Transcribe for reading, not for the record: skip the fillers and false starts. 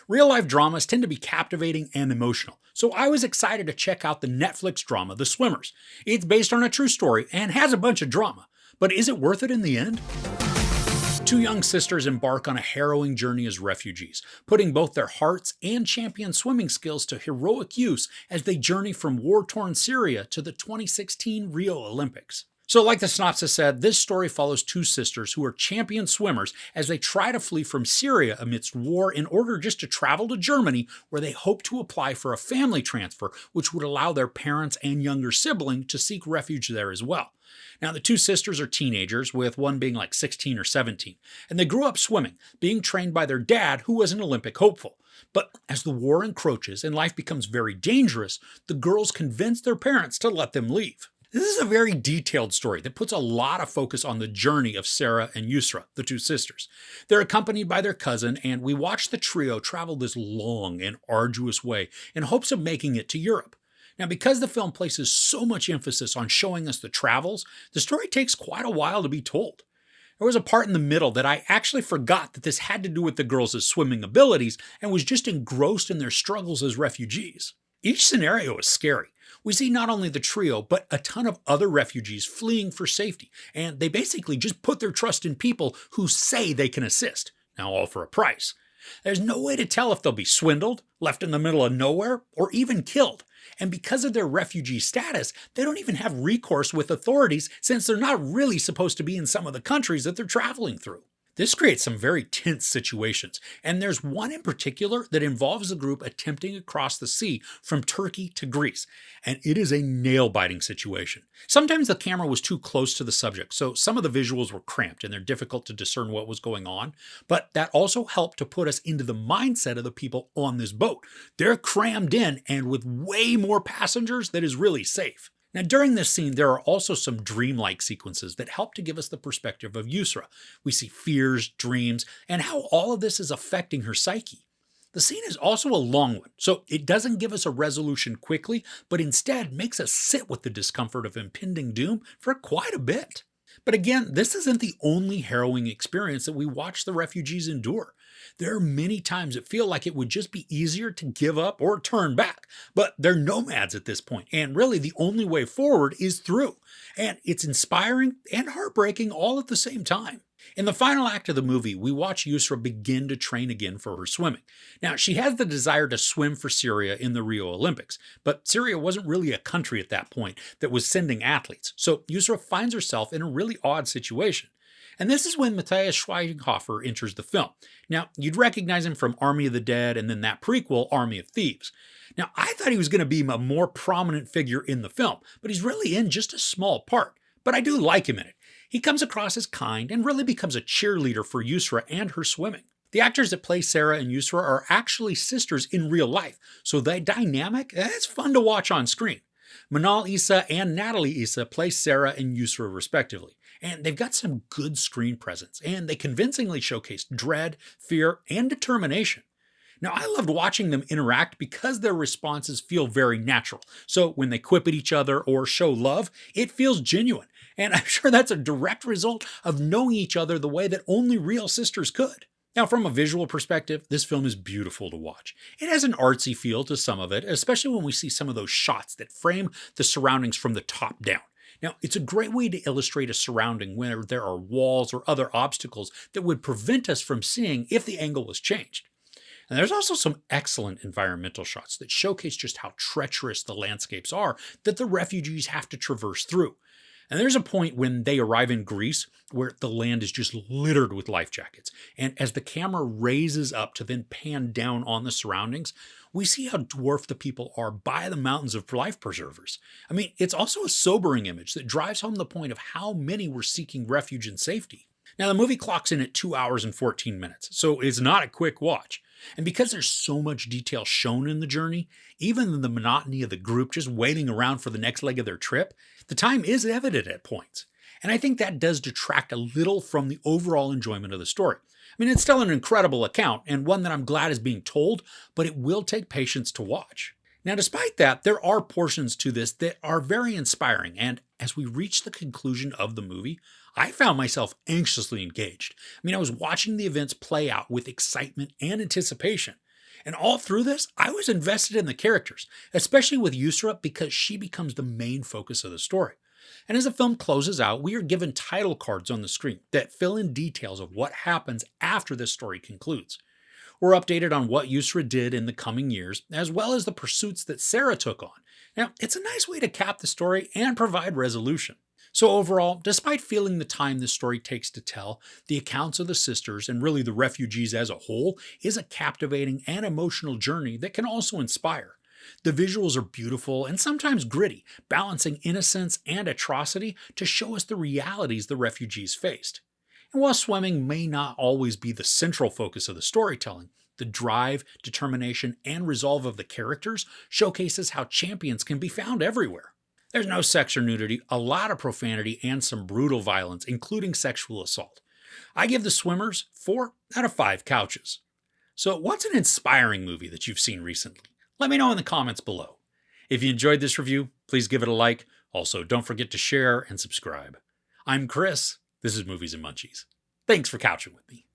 Real-life dramas tend to be captivating and emotional, so I was excited to check out the Netflix drama The Swimmers. It's based on a true story and has a bunch of drama, but is it worth it in the end? Two young sisters embark on a harrowing journey as refugees, putting both their hearts and champion swimming skills to heroic use as they journey from war-torn Syria to the 2016 Rio Olympics. So like the synopsis said, this story follows two sisters who are champion swimmers as they try to flee from Syria amidst war in order just to travel to Germany, where they hope to apply for a family transfer which would allow their parents and younger sibling to seek refuge there as well. Now, the two sisters are teenagers, with one being like 16 or 17, and they grew up swimming, being trained by their dad, who was an Olympic hopeful. But as the war encroaches and life becomes very dangerous, the girls convince their parents to let them leave. This is a very detailed story that puts a lot of focus on the journey of Sarah and Yusra, the two sisters. They're accompanied by their cousin, and we watch the trio travel this long and arduous way in hopes of making it to Europe. Now, because the film places so much emphasis on showing us the travels, the story takes quite a while to be told. There was a part in the middle that I actually forgot that this had to do with the girls' swimming abilities and was just engrossed in their struggles as refugees. Each scenario is scary. We see not only the trio, but a ton of other refugees fleeing for safety, and they basically just put their trust in people who say they can assist, now all for a price. There's no way to tell if they'll be swindled, left in the middle of nowhere, or even killed. And because of their refugee status, they don't even have recourse with authorities since they're not really supposed to be in some of the countries that they're traveling through. This creates some very tense situations, and there's one in particular that involves the group attempting to cross the sea from Turkey to Greece, and it is a nail-biting situation. Sometimes the camera was too close to the subject, so some of the visuals were cramped and they're difficult to discern what was going on, but that also helped to put us into the mindset of the people on this boat. They're crammed in and with way more passengers that is really safe. Now, during this scene, there are also some dreamlike sequences that help to give us the perspective of Yusra. We see fears, dreams, and how all of this is affecting her psyche. The scene is also a long one, so it doesn't give us a resolution quickly, but instead makes us sit with the discomfort of impending doom for quite a bit. But again, this isn't the only harrowing experience that we watch the refugees endure. There are many times that feel like it would just be easier to give up or turn back, but they're nomads at this point, and really the only way forward is through. And it's inspiring and heartbreaking all at the same time. In the final act of the movie, we watch Yusra begin to train again for her swimming. Now, she has the desire to swim for Syria in the Rio Olympics, but Syria wasn't really a country at that point that was sending athletes, so Yusra finds herself in a really odd situation. And this is when Matthias Schweighöfer enters the film. Now, you'd recognize him from Army of the Dead and then that prequel, Army of Thieves. Now, I thought he was going to be a more prominent figure in the film, but he's really in just a small part. But I do like him in it. He comes across as kind and really becomes a cheerleader for Yusra and her swimming. The actors that play Sarah and Yusra are actually sisters in real life, so that dynamic, it's fun to watch on screen. Manal Issa and Natalie Issa play Sarah and Yusra respectively, and they've got some good screen presence, and they convincingly showcase dread, fear, and determination. Now, I loved watching them interact because their responses feel very natural, so when they quip at each other or show love, it feels genuine, and I'm sure that's a direct result of knowing each other the way that only real sisters could. Now, from a visual perspective, this film is beautiful to watch. It has an artsy feel to some of it, especially when we see some of those shots that frame the surroundings from the top down. Now, it's a great way to illustrate a surrounding where there are walls or other obstacles that would prevent us from seeing if the angle was changed. And there's also some excellent environmental shots that showcase just how treacherous the landscapes are that the refugees have to traverse through. And there's a point when they arrive in Greece where the land is just littered with life jackets. And as the camera raises up to then pan down on the surroundings, we see how dwarfed the people are by the mountains of life preservers. I mean, it's also a sobering image that drives home the point of how many were seeking refuge and safety. Now, the movie clocks in at 2 hours and 14 minutes, so it's not a quick watch. And because there's so much detail shown in the journey, even in the monotony of the group just waiting around for the next leg of their trip, the time is evident at points. And I think that does detract a little from the overall enjoyment of the story. I mean, it's still an incredible account and one that I'm glad is being told, but it will take patience to watch. Now, despite that, there are portions to this that are very inspiring, and as we reach the conclusion of the movie, I found myself anxiously engaged. I mean, I was watching the events play out with excitement and anticipation. And all through this, I was invested in the characters, especially with Yusra because she becomes the main focus of the story. And as the film closes out, we are given title cards on the screen that fill in details of what happens after this story concludes. We're updated on what Yusra did in the coming years, as well as the pursuits that Sarah took on. Now, it's a nice way to cap the story and provide resolution. So overall, despite feeling the time this story takes to tell, the accounts of the sisters and really the refugees as a whole is a captivating and emotional journey that can also inspire. The visuals are beautiful and sometimes gritty, balancing innocence and atrocity to show us the realities the refugees faced. And while swimming may not always be the central focus of the storytelling, the drive, determination, and resolve of the characters showcases how champions can be found everywhere. There's no sex or nudity, a lot of profanity, and some brutal violence, including sexual assault. I give The Swimmers 4 out of 5 couches. So, what's an inspiring movie that you've seen recently? Let me know in the comments below. If you enjoyed this review, please give it a like. Also, don't forget to share and subscribe. I'm Chris. This is Movies and Munchies. Thanks for couching with me.